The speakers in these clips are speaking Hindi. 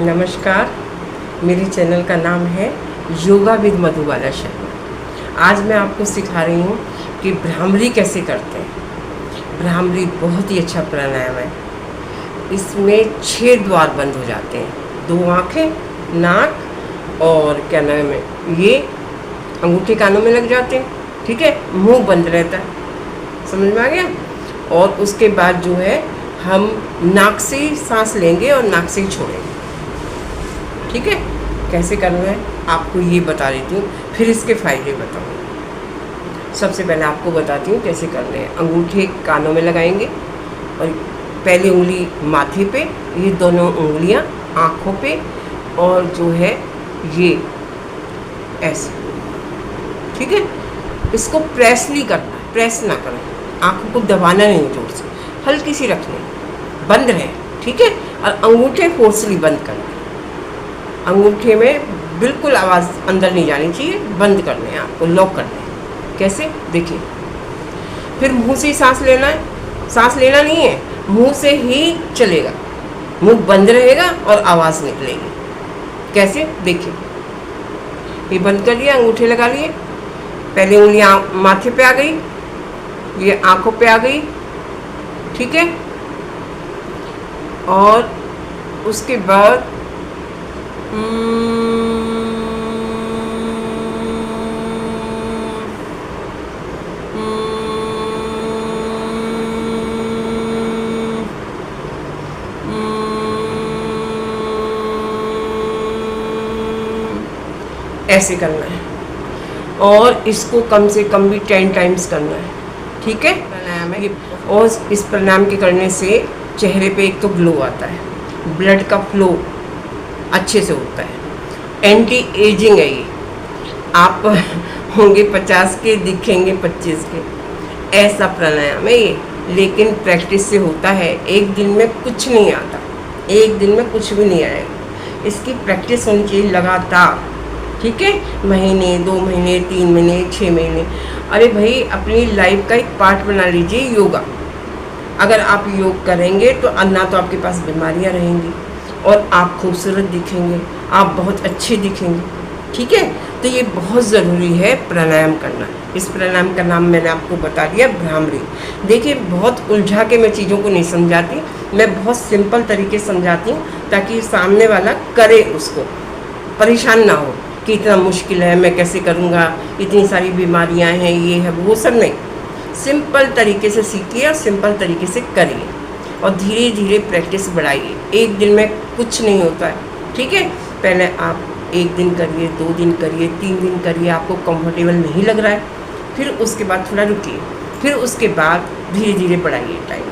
नमस्कार। मेरे चैनल का नाम है योगा विद मधुबाला शर्मा। आज मैं आपको सिखा रही हूँ कि भ्रामरी कैसे करते हैं। भ्रामरी बहुत ही अच्छा प्राणायाम है। इसमें 6 द्वार बंद हो जाते हैं, 2 आँखें, नाक और क्या नाम है, ये अंगूठे कानों में लग जाते हैं, ठीक है। मुंह बंद रहता है, समझ में आ गया। और उसके बाद जो है हम नाक से ही सांस लेंगे और नाक से ही छोड़ेंगे, ठीक है। कैसे करना है आपको ये बता देती हूँ, फिर इसके फ़ायदे बताऊँ। सबसे पहले आपको बताती हूँ कैसे करने हैं। अंगूठे कानों में लगाएंगे और पहली उंगली माथे पे, ये दोनों उंगलियाँ आँखों पे, और जो है ये ऐसे, ठीक है। इसको प्रेस नहीं करना है, प्रेस ना करें, आँखों को दबाना नहीं जोर से, हल्की सी रखनी, बंद रहे, ठीक है। और अंगूठे फोर्सली बंद करना, अंगूठे में बिल्कुल आवाज़ अंदर नहीं जानी चाहिए, बंद करने हैं आपको, लॉक करने हैं। कैसे देखिए। फिर मुंह से ही सांस लेना है, सांस लेना नहीं है, मुंह से ही चलेगा, मुंह बंद रहेगा और आवाज़ निकलेगी। कैसे देखिए। ये बंद कर लिया, अंगूठे लगा लिए, पहले उंगलियां माथे पे आ गई, ये आंखों पे आ गई, ठीक है। और उसके बाद ऐसे करना है, और इसको कम से कम भी 10 टाइम्स करना है, ठीक है। प्राणायाम है ये, और इस प्राणायाम के करने से चेहरे पे एक तो ग्लो आता है, ब्लड का फ्लो अच्छे से होता है, एंटी एजिंग है ये। आप होंगे 50 के, दिखेंगे 25 के, ऐसा प्राणायाम है ये। लेकिन प्रैक्टिस से होता है, एक दिन में कुछ नहीं आता, एक दिन में कुछ भी नहीं आएगा। इसकी प्रैक्टिस होनी चाहिए लगातार, ठीक है। महीने, 2 महीने, 3 महीने, 6 महीने। अरे भाई, अपनी लाइफ का एक पार्ट बना लीजिए योगा। अगर आप योग करेंगे तो ना तो आपके पास बीमारियां रहेंगी, और आप खूबसूरत दिखेंगे, आप बहुत अच्छे दिखेंगे, ठीक है। तो ये बहुत ज़रूरी है प्राणायाम करना। इस प्राणायाम का नाम मैंने आपको बता दिया, भ्रामरी। देखिए, बहुत उलझा के मैं चीज़ों को नहीं समझाती, मैं बहुत सिंपल तरीके से समझाती हूँ, ताकि सामने वाला करे, उसको परेशान ना हो कि इतना मुश्किल है, मैं कैसे करूँगा, इतनी सारी बीमारियाँ हैं, ये है वो सब नहीं। सिंपल तरीके से सीखिए और सिंपल तरीके से करिए, और धीरे धीरे प्रैक्टिस बढ़ाइए। एक दिन में कुछ नहीं होता है, ठीक है। पहले आप 1 दिन करिए, 2 दिन करिए, 3 दिन करिए, आपको कंफर्टेबल नहीं लग रहा है, फिर उसके बाद थोड़ा रुकिए, फिर उसके बाद धीरे धीरे बढ़ाइए टाइम।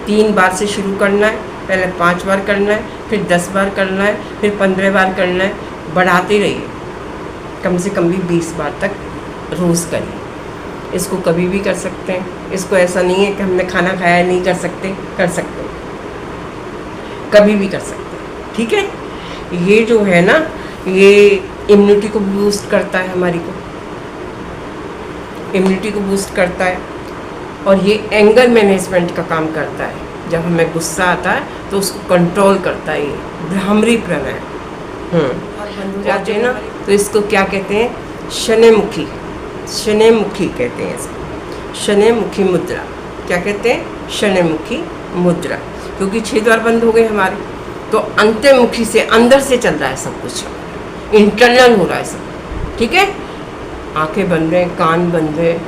3 बार से शुरू करना है, पहले 5 बार करना है, फिर 10 बार करना है, फिर 15 बार करना है, बढ़ाते रहिए। कम से कम भी 20 बार तक रोज़ करिए। इसको कभी भी कर सकते हैं, इसको ऐसा नहीं है कि हमने खाना खाया नहीं कर सकते, कर सकते हैं, कभी भी कर सकते हैं, ठीक है। ये जो है ना, ये इम्यूनिटी को बूस्ट करता है, हमारी को इम्यूनिटी को बूस्ट करता है, और ये एंगर मैनेजमेंट का काम करता है। जब हमें गुस्सा आता है तो उसको कंट्रोल करता है ये भ्रामरी प्राणायाम। और बंद हो जाते हैं ना, तो इसको क्या कहते हैं, शनैमुखी, शनैमुखी कहते हैं इसको, शनैमुखी मुद्रा। क्या कहते हैं, शनैमुखी मुद्रा। क्योंकि 6 द्वार बंद हो गए हमारे, तो अंतर्मुखी से, अंदर से चल रहा है सब कुछ, इंटरनल हो रहा है सब, ठीक है। आंखें बंद हैं, कान बंद है,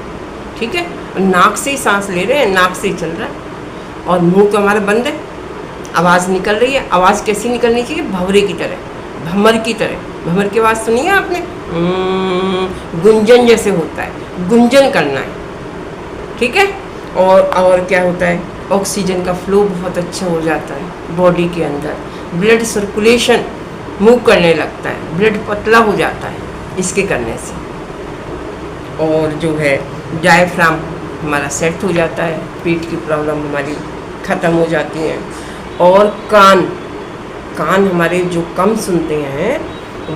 ठीक है। नाक से ही सांस ले रहे हैं, नाक से ही चल रहा है, और मुंह तो हमारा बंद है, आवाज़ निकल रही है। आवाज़ कैसी निकलनी चाहिए, भंवरे की तरह, भंवर की तरह। भंवर की आवाज़ सुनी है आपने, गुंजन जैसे होता है, गुंजन करना है, ठीक है। और क्या होता है, ऑक्सीजन का फ्लो बहुत अच्छा हो जाता है बॉडी के अंदर, ब्लड सर्कुलेशन मूव करने लगता है, ब्लड पतला हो जाता है इसके करने से। और जो है डायफ्राम हमारा सेट हो जाता है, पेट की प्रॉब्लम हमारी ख़त्म हो जाती है। और कान हमारे जो कम सुनते हैं,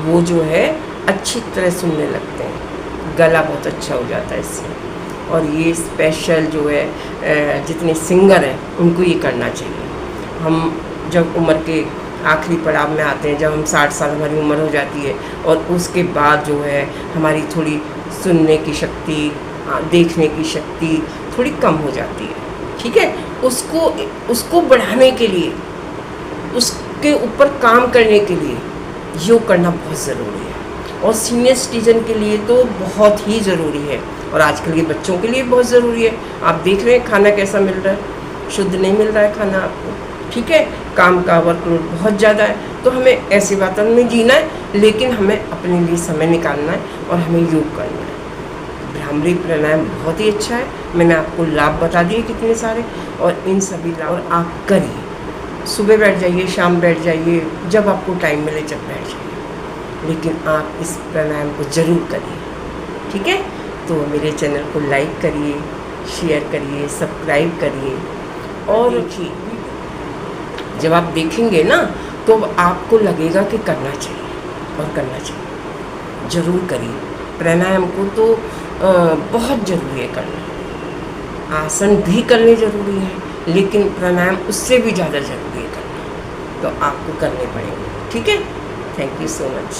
वो जो है अच्छी तरह सुनने लगते हैं, गला बहुत अच्छा हो जाता है इससे। और ये स्पेशल जो है जितने सिंगर हैं उनको ये करना चाहिए। हम जब उम्र के आखिरी पड़ाव में आते हैं, जब हम 60 साल हमारी उम्र हो जाती है और उसके बाद जो है हमारी थोड़ी सुनने की शक्ति, देखने की शक्ति थोड़ी कम हो जाती है। ठीक है, उसको बढ़ाने के लिए, उसके ऊपर काम करने के लिए योग करना बहुत ज़रूरी है, और सीनियर सिटीजन के लिए तो बहुत ही ज़रूरी है, और आजकल के बच्चों के लिए बहुत ज़रूरी है। आप देख रहे हैं खाना कैसा मिल रहा है, शुद्ध नहीं मिल रहा है खाना आपको। ठीक है, काम का वर्कलोड बहुत ज़्यादा है, तो हमें ऐसे वातावरण में जीना है, लेकिन हमें अपने लिए समय निकालना है और हमें योग करना है। भ्रामरी प्राणायाम बहुत ही अच्छा है, मैंने आपको लाभ बता दिए कितने सारे, और इन सभी लाभ और आप करिए। सुबह बैठ जाइए, शाम बैठ जाइए, जब आपको टाइम मिले जब बैठ जाइए, लेकिन आप इस प्राणायाम को ज़रूर करिए। ठीक है, तो मेरे चैनल को लाइक करिए, शेयर करिए, सब्सक्राइब करिए, और देखिए जब आप देखेंगे ना तो आपको लगेगा कि करना चाहिए, और करना चाहिए, ज़रूर करिए। प्राणायाम को तो बहुत ज़रूरी है करना, आसन भी करने ज़रूरी है, लेकिन प्राणायाम उससे भी ज़्यादा ज़रूरी है करना, तो आपको करने पड़ेंगे। ठीक है, थैंक यू सो मच।